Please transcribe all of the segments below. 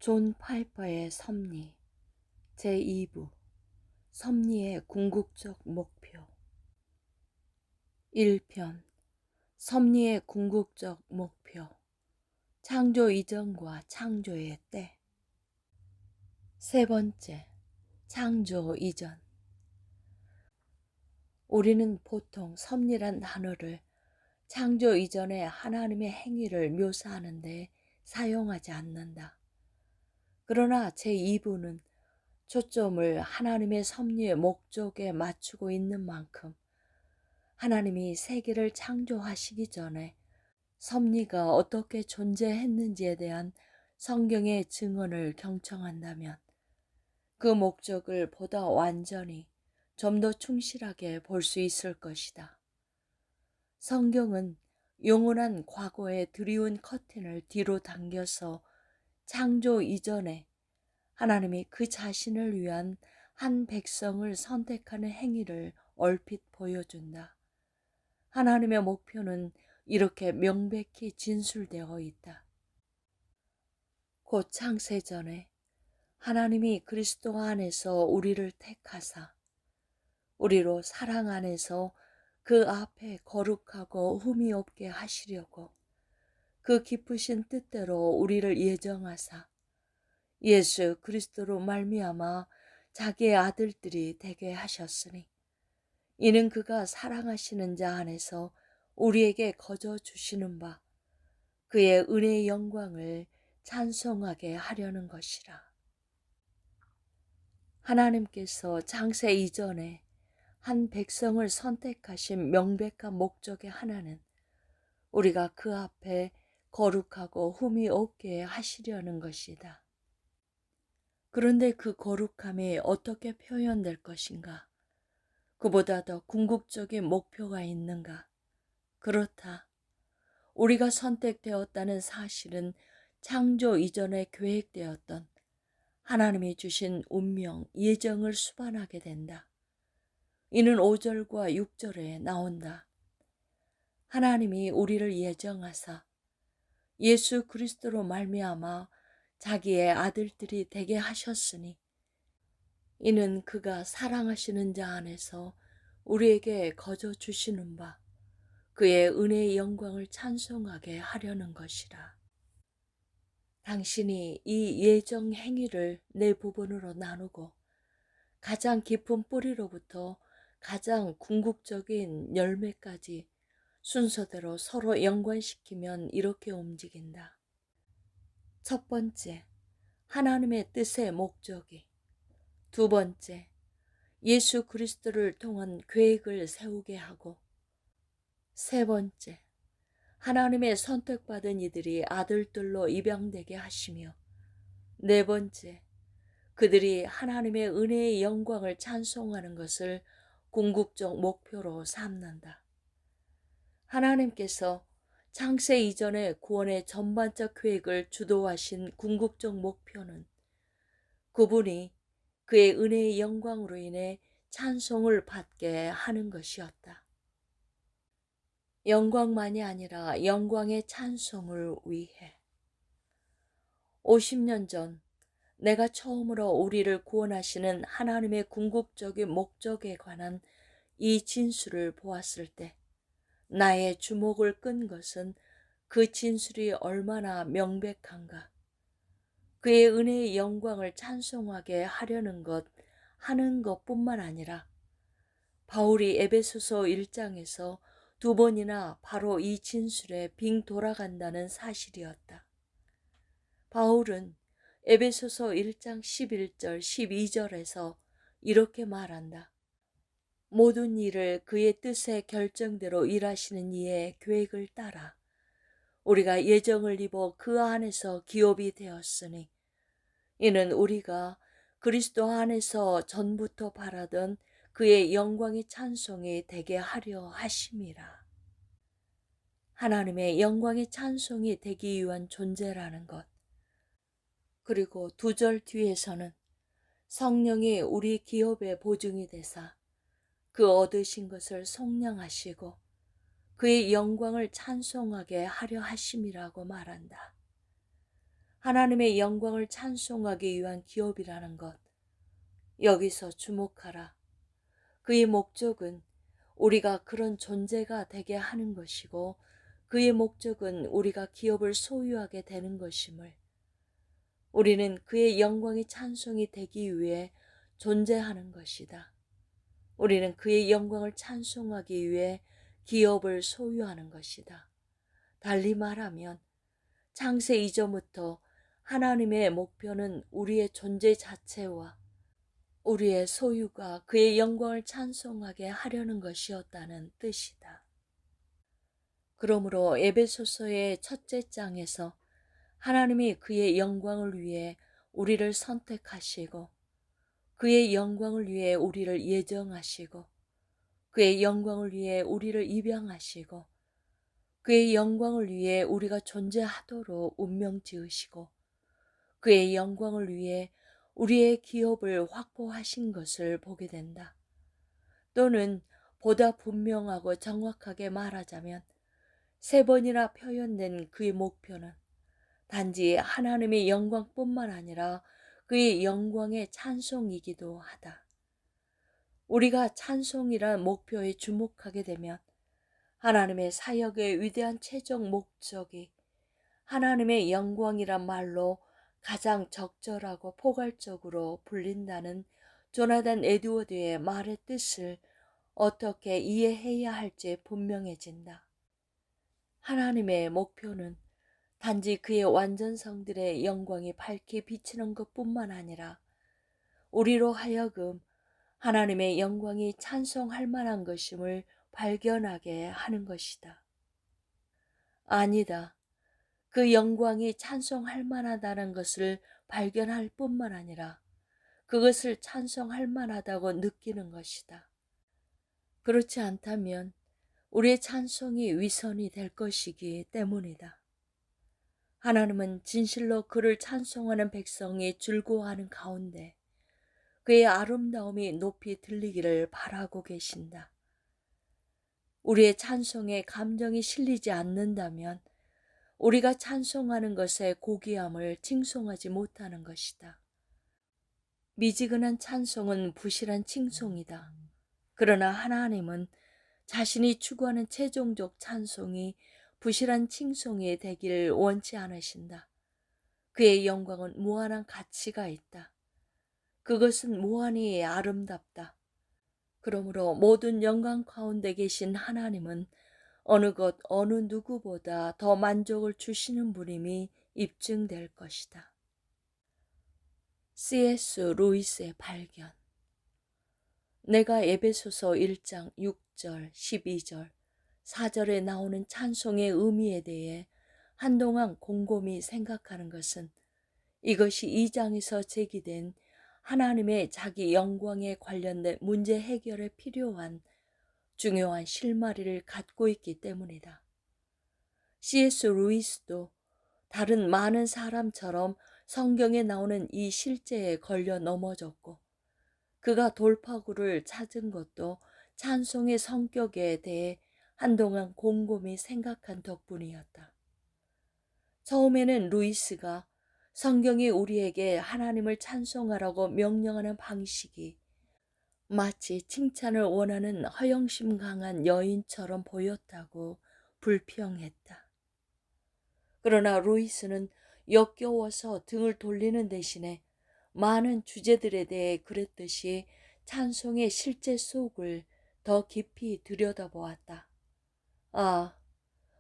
존 파이퍼의 섭리 제2부 섭리의 궁극적 목표 1편 섭리의 궁극적 목표 창조 이전과 창조의 때 세 번째 창조 이전 우리는 보통 섭리란 단어를 창조 이전의 하나님의 행위를 묘사하는 데 사용하지 않는다. 그러나 제2부는 초점을 하나님의 섭리의 목적에 맞추고 있는 만큼 하나님이 세계를 창조하시기 전에 섭리가 어떻게 존재했는지에 대한 성경의 증언을 경청한다면 그 목적을 보다 완전히 좀 더 충실하게 볼 수 있을 것이다. 성경은 영원한 과거의 드리운 커튼을 뒤로 당겨서 창조 이전에 하나님이 그 자신을 위한 한 백성을 선택하는 행위를 얼핏 보여준다. 하나님의 목표는 이렇게 명백히 진술되어 있다. 곧 창세전에 하나님이 그리스도 안에서 우리를 택하사 우리로 사랑 안에서 그 앞에 거룩하고 흠이 없게 하시려고 그 기쁘신 뜻대로 우리를 예정하사 예수 그리스도로 말미암아 자기의 아들들이 되게 하셨으니 이는 그가 사랑하시는 자 안에서 우리에게 거저 주시는 바 그의 은혜의 영광을 찬송하게 하려는 것이라. 하나님께서 창세 이전에 한 백성을 선택하신 명백한 목적의 하나는 우리가 그 앞에 거룩하고 흠이 없게 하시려는 것이다. 그런데 그 거룩함이 어떻게 표현될 것인가? 그보다 더 궁극적인 목표가 있는가? 그렇다. 우리가 선택되었다는 사실은 창조 이전에 계획되었던 하나님이 주신 운명, 예정을 수반하게 된다. 이는 5절과 6절에 나온다. 하나님이 우리를 예정하사 예수 그리스도로 말미암아 자기의 아들들이 되게 하셨으니 이는 그가 사랑하시는 자 안에서 우리에게 거저 주시는 바 그의 은혜의 영광을 찬송하게 하려는 것이라. 당신이 이 예정 행위를 네 부분으로 나누고 가장 깊은 뿌리로부터 가장 궁극적인 열매까지 순서대로 서로 연관시키면 이렇게 움직인다. 첫 번째, 하나님의 뜻의 목적이. 두 번째, 예수 그리스도를 통한 계획을 세우게 하고. 세 번째, 하나님의 선택받은 이들이 아들들로 입양되게 하시며. 네 번째, 그들이 하나님의 은혜의 영광을 찬송하는 것을 궁극적 목표로 삼는다. 하나님께서 창세 이전의 구원의 전반적 계획을 주도하신 궁극적 목표는 그분이 그의 은혜의 영광으로 인해 찬송을 받게 하는 것이었다. 영광만이 아니라 영광의 찬송을 위해. 50년 전 내가 처음으로 우리를 구원하시는 하나님의 궁극적인 목적에 관한 이 진술을 보았을 때 나의 주목을 끈 것은 그 진술이 얼마나 명백한가. 그의 은혜의 영광을 찬송하게 하려는 것 하는 것뿐만 아니라 바울이 에베소서 1장에서 두 번이나 바로 이 진술에 빙 돌아간다는 사실이었다. 바울은 에베소서 1장 11절 12절에서 이렇게 말한다. 모든 일을 그의 뜻의 결정대로 일하시는 이의 계획을 따라 우리가 예정을 입어 그 안에서 기업이 되었으니 이는 우리가 그리스도 안에서 전부터 바라던 그의 영광의 찬송이 되게 하려 하심이라. 하나님의 영광의 찬송이 되기 위한 존재라는 것. 그리고 두 절 뒤에서는 성령이 우리 기업의 보증이 되사 그 얻으신 것을 속량하시고 그의 영광을 찬송하게 하려 하심이라고 말한다. 하나님의 영광을 찬송하기 위한 기업이라는 것. 여기서 주목하라. 그의 목적은 우리가 그런 존재가 되게 하는 것이고 그의 목적은 우리가 기업을 소유하게 되는 것임을, 우리는 그의 영광이 찬송이 되기 위해 존재하는 것이다. 우리는 그의 영광을 찬송하기 위해 기업을 소유하는 것이다. 달리 말하면 창세 이전부터 하나님의 목표는 우리의 존재 자체와 우리의 소유가 그의 영광을 찬송하게 하려는 것이었다는 뜻이다. 그러므로 에베소서의 첫째 장에서 하나님이 그의 영광을 위해 우리를 선택하시고 그의 영광을 위해 우리를 예정하시고 그의 영광을 위해 우리를 입양하시고 그의 영광을 위해 우리가 존재하도록 운명 지으시고 그의 영광을 위해 우리의 기업을 확보하신 것을 보게 된다. 또는 보다 분명하고 정확하게 말하자면 3번이나 표현된 그의 목표는 단지 하나님의 영광뿐만 아니라 그의 영광의 찬송이기도 하다. 우리가 찬송이란 목표에 주목하게 되면 하나님의 사역의 위대한 최종 목적이 하나님의 영광이란 말로 가장 적절하고 포괄적으로 불린다는 조나단 에드워드의 말의 뜻을 어떻게 이해해야 할지 분명해진다. 하나님의 목표는 단지 그의 완전성들의 영광이 밝게 비치는 것뿐만 아니라 우리로 하여금 하나님의 영광이 찬송할 만한 것임을 발견하게 하는 것이다. 아니다. 그 영광이 찬송할 만하다는 것을 발견할 뿐만 아니라 그것을 찬송할 만하다고 느끼는 것이다. 그렇지 않다면 우리의 찬송이 위선이 될 것이기 때문이다. 하나님은 진실로 그를 찬송하는 백성이 즐거워하는 가운데 그의 아름다움이 높이 들리기를 바라고 계신다. 우리의 찬송에 감정이 실리지 않는다면 우리가 찬송하는 것의 고귀함을 칭송하지 못하는 것이다. 미지근한 찬송은 부실한 칭송이다. 그러나 하나님은 자신이 추구하는 최종적 찬송이 부실한 칭송이 되기를 원치 않으신다. 그의 영광은 무한한 가치가 있다. 그것은 무한히 아름답다. 그러므로 모든 영광 가운데 계신 하나님은 어느 것 어느 누구보다 더 만족을 주시는 분임이 입증될 것이다. C.S. 루이스의 발견. 내가 에베소서 1장 6절, 12절, 4절에 나오는 찬송의 의미에 대해 한동안 곰곰이 생각하는 것은 이것이 2장에서 제기된 하나님의 자기 영광에 관련된 문제 해결에 필요한 중요한 실마리를 갖고 있기 때문이다. C.S. 루이스도 다른 많은 사람처럼 성경에 나오는 이 실제에 걸려 넘어졌고 그가 돌파구를 찾은 것도 찬송의 성격에 대해 한동안 곰곰이 생각한 덕분이었다. 처음에는 루이스가 성경이 우리에게 하나님을 찬송하라고 명령하는 방식이 마치 칭찬을 원하는 허영심 강한 여인처럼 보였다고 불평했다. 그러나 루이스는 역겨워서 등을 돌리는 대신에 많은 주제들에 대해 그랬듯이 찬송의 실제 속을 더 깊이 들여다보았다. 아,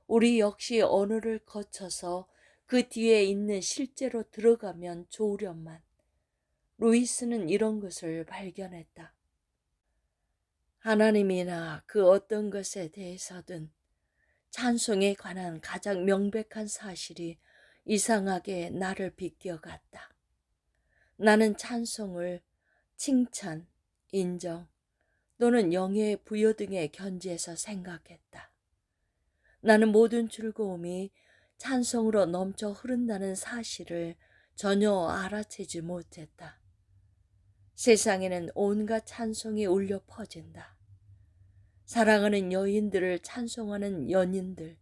우리 역시 언어를 거쳐서 그 뒤에 있는 실제로 들어가면 좋으련만. 루이스는 이런 것을 발견했다. 하나님이나 그 어떤 것에 대해서든 찬송에 관한 가장 명백한 사실이 이상하게 나를 비껴갔다. 나는 찬송을 칭찬, 인정 또는 영예의 부여 등의 견지에서 생각했다. 나는 모든 즐거움이 찬송으로 넘쳐 흐른다는 사실을 전혀 알아채지 못했다. 세상에는 온갖 찬송이 울려 퍼진다. 사랑하는 여인들을 찬송하는 연인들,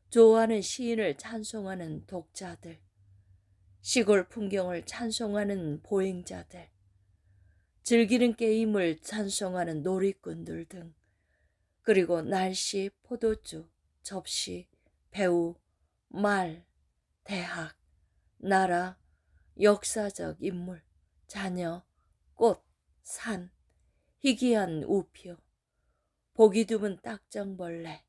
좋아하는 시인을 찬송하는 독자들, 시골 풍경을 찬송하는 보행자들, 즐기는 게임을 찬송하는 놀이꾼들 등, 그리고 날씨, 포도주, 접시, 배우, 말, 대학, 나라, 역사적 인물, 자녀, 꽃, 산, 희귀한 우표, 보기 드문 딱정벌레,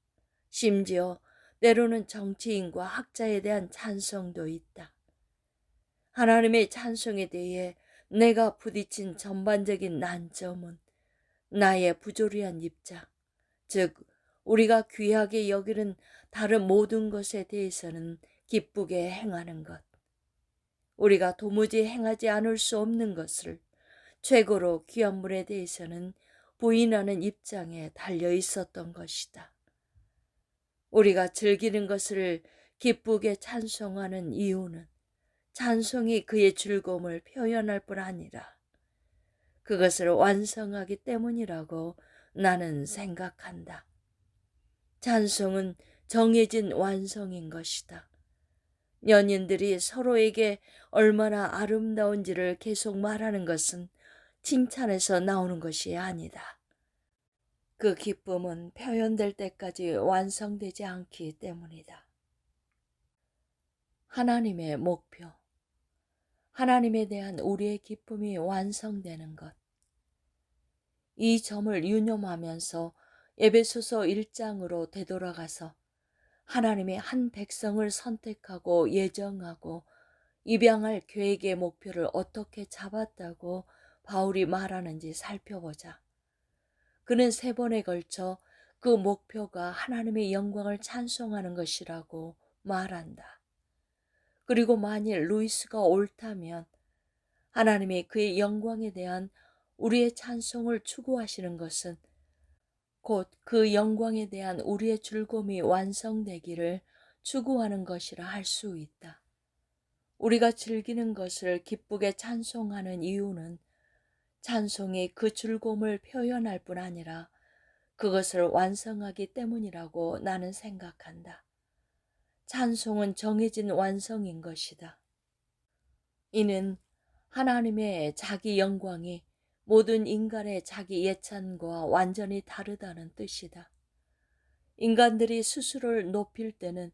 심지어 때로는 정치인과 학자에 대한 찬송도 있다. 하나님의 찬송에 대해 내가 부딪힌 전반적인 난점은 나의 부조리한 입장, 즉 우리가 귀하게 여기는 다른 모든 것에 대해서는 기쁘게 행하는 것, 우리가 도무지 행하지 않을 수 없는 것을 최고로 귀한 물에 대해서는 부인하는 입장에 달려 있었던 것이다. 우리가 즐기는 것을 기쁘게 찬송하는 이유는 찬송이 그의 즐거움을 표현할 뿐 아니라 그것을 완성하기 때문이라고 나는 생각한다. 찬송은 정해진 완성인 것이다. 연인들이 서로에게 얼마나 아름다운지를 계속 말하는 것은 칭찬에서 나오는 것이 아니다. 그 기쁨은 표현될 때까지 완성되지 않기 때문이다. 하나님의 목표, 하나님에 대한 우리의 기쁨이 완성되는 것. 이 점을 유념하면서 에베소서 1장으로 되돌아가서 하나님의 한 백성을 선택하고 예정하고 입양할 계획의 목표를 어떻게 잡았다고 바울이 말하는지 살펴보자. 그는 3번에 걸쳐 그 목표가 하나님의 영광을 찬송하는 것이라고 말한다. 그리고 만일 루이스가 옳다면 하나님이 그의 영광에 대한 우리의 찬송을 추구하시는 것은 곧 그 영광에 대한 우리의 즐거움이 완성되기를 추구하는 것이라 할 수 있다. 우리가 즐기는 것을 기쁘게 찬송하는 이유는 찬송이 그 즐거움을 표현할 뿐 아니라 그것을 완성하기 때문이라고 나는 생각한다. 찬송은 정해진 완성인 것이다. 이는 하나님의 자기 영광이 모든 인간의 자기 예찬과 완전히 다르다는 뜻이다. 인간들이 스스로를 높일 때는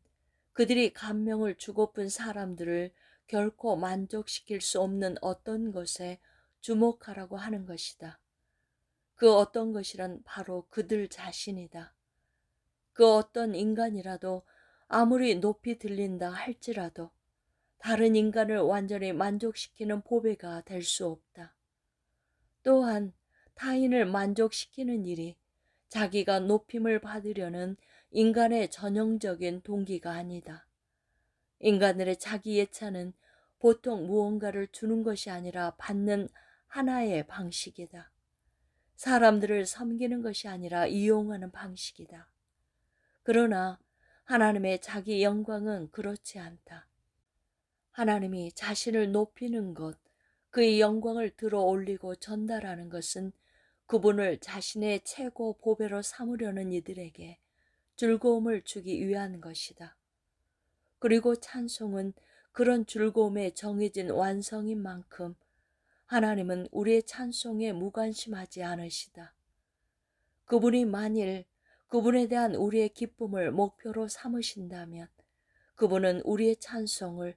그들이 감명을 주고픈 사람들을 결코 만족시킬 수 없는 어떤 것에 주목하라고 하는 것이다. 그 어떤 것이란 바로 그들 자신이다. 그 어떤 인간이라도 아무리 높이 들린다 할지라도 다른 인간을 완전히 만족시키는 보배가 될 수 없다. 또한 타인을 만족시키는 일이 자기가 높임을 받으려는 인간의 전형적인 동기가 아니다. 인간들의 자기 예찬은 보통 무언가를 주는 것이 아니라 받는 하나의 방식이다. 사람들을 섬기는 것이 아니라 이용하는 방식이다. 그러나 하나님의 자기 영광은 그렇지 않다. 하나님이 자신을 높이는 것, 그의 영광을 들어 올리고 전달하는 것은 그분을 자신의 최고 보배로 삼으려는 이들에게 즐거움을 주기 위한 것이다. 그리고 찬송은 그런 즐거움에 정해진 완성인 만큼 하나님은 우리의 찬송에 무관심하지 않으시다. 그분이 만일 그분에 대한 우리의 기쁨을 목표로 삼으신다면 그분은 우리의 찬송을,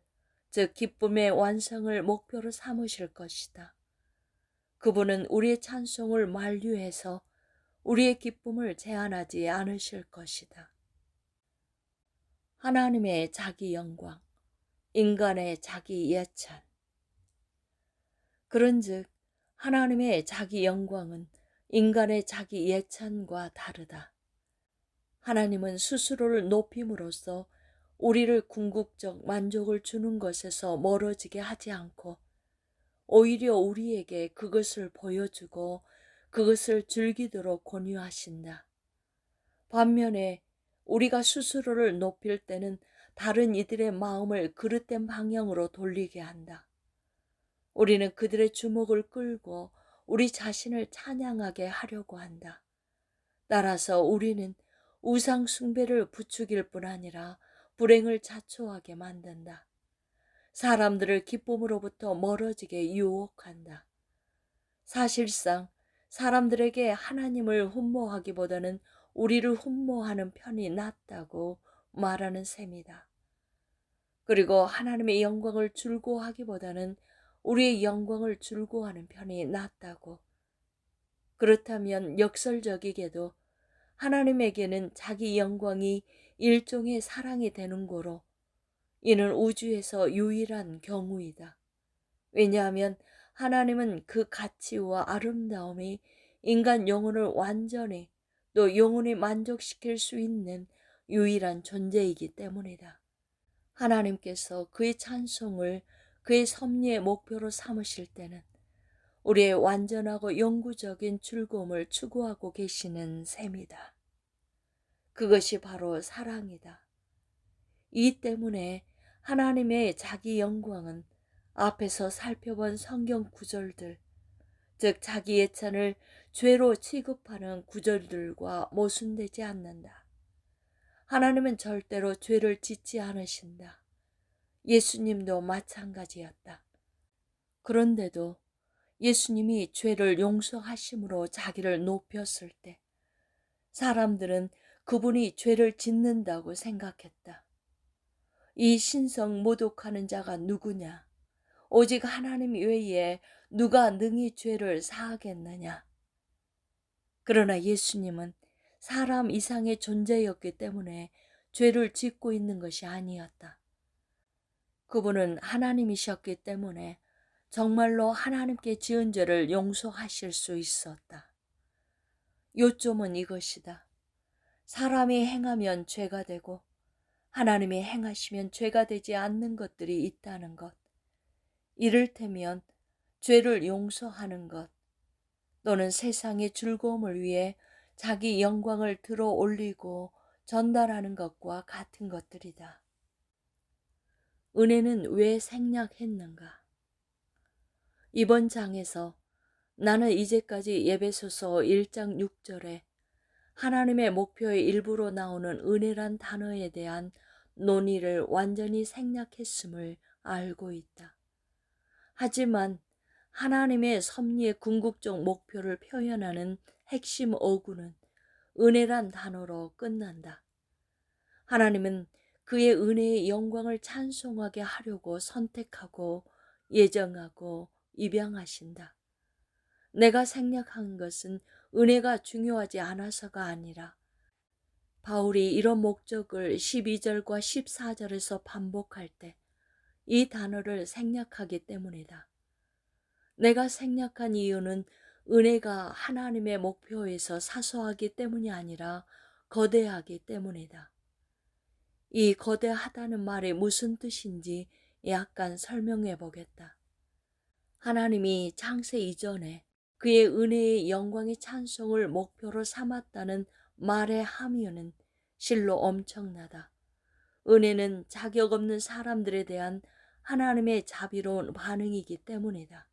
즉 기쁨의 완성을 목표로 삼으실 것이다. 그분은 우리의 찬송을 만류해서 우리의 기쁨을 제한하지 않으실 것이다. 하나님의 자기 영광, 인간의 자기 예찬. 그런즉 하나님의 자기 영광은 인간의 자기 예찬과 다르다. 하나님은 스스로를 높임으로써 우리를 궁극적 만족을 주는 것에서 멀어지게 하지 않고 오히려 우리에게 그것을 보여주고 그것을 즐기도록 권유하신다. 반면에 우리가 스스로를 높일 때는 다른 이들의 마음을 그릇된 방향으로 돌리게 한다. 우리는 그들의 주목을 끌고 우리 자신을 찬양하게 하려고 한다. 따라서 우리는 우상 숭배를 부추길 뿐 아니라 불행을 자초하게 만든다. 사람들을 기쁨으로부터 멀어지게 유혹한다. 사실상 사람들에게 하나님을 흠모하기보다는 우리를 흠모하는 편이 낫다고 말하는 셈이다. 그리고 하나님의 영광을 즐거워하기보다는 우리의 영광을 즐거워하는 편이 낫다고. 그렇다면 역설적이게도 하나님에게는 자기 영광이 일종의 사랑이 되는 거로 이는 우주에서 유일한 경우이다. 왜냐하면 하나님은 그 가치와 아름다움이 인간 영혼을 완전히 또 영원히 만족시킬 수 있는 유일한 존재이기 때문이다. 하나님께서 그의 찬송을 그의 섭리의 목표로 삼으실 때는 우리의 완전하고 영구적인 즐거움을 추구하고 계시는 셈이다. 그것이 바로 사랑이다. 이 때문에 하나님의 자기 영광은 앞에서 살펴본 성경 구절들, 즉 자기 예찬을 죄로 취급하는 구절들과 모순되지 않는다. 하나님은 절대로 죄를 짓지 않으신다. 예수님도 마찬가지였다. 그런데도 예수님이 죄를 용서하심으로 자기를 높였을 때 사람들은 그분이 죄를 짓는다고 생각했다. 이 신성 모독하는 자가 누구냐? 오직 하나님 외에 누가 능히 죄를 사하겠느냐? 그러나 예수님은 사람 이상의 존재였기 때문에 죄를 짓고 있는 것이 아니었다. 그분은 하나님이셨기 때문에 정말로 하나님께 지은 죄를 용서하실 수 있었다. 요점은 이것이다. 사람이 행하면 죄가 되고 하나님이 행하시면 죄가 되지 않는 것들이 있다는 것. 이를테면 죄를 용서하는 것 또는 세상의 즐거움을 위해 자기 영광을 들어 올리고 전달하는 것과 같은 것들이다. 은혜는 왜 생략했는가? 이번 장에서 나는 이제까지 에베소서 1장 6절에 하나님의 목표의 일부로 나오는 은혜란 단어에 대한 논의를 완전히 생략했음을 알고 있다. 하지만 하나님의 섭리의 궁극적 목표를 표현하는 핵심 어구는 은혜란 단어로 끝난다. 하나님은 그의 은혜의 영광을 찬송하게 하려고 선택하고 예정하고 입양하신다. 내가 생략한 것은 은혜가 중요하지 않아서가 아니라 바울이 이런 목적을 12절과 14절에서 반복할 때 이 단어를 생략하기 때문이다. 내가 생략한 이유는 은혜가 하나님의 목표에서 사소하기 때문이 아니라 거대하기 때문이다. 이 거대하다는 말이 무슨 뜻인지 약간 설명해 보겠다. 하나님이 창세 이전에 그의 은혜의 영광의 찬송을 목표로 삼았다는 말의 함의는 실로 엄청나다. 은혜는 자격 없는 사람들에 대한 하나님의 자비로운 반응이기 때문이다.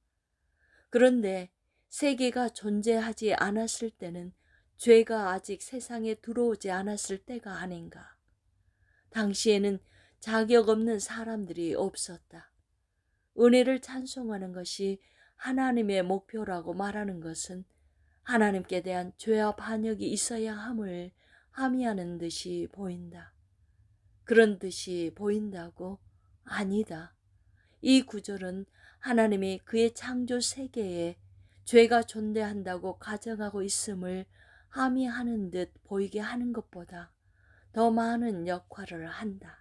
그런데 세계가 존재하지 않았을 때는 죄가 아직 세상에 들어오지 않았을 때가 아닌가. 당시에는 자격 없는 사람들이 없었다. 은혜를 찬송하는 것이 하나님의 목표라고 말하는 것은 하나님께 대한 죄와 반역이 있어야 함을 함의하는 듯이 보인다. 그런 듯이 보인다고? 아니다. 이 구절은 하나님이 그의 창조 세계에 죄가 존재한다고 가정하고 있음을 함의하는 듯 보이게 하는 것보다 더 많은 역할을 한다.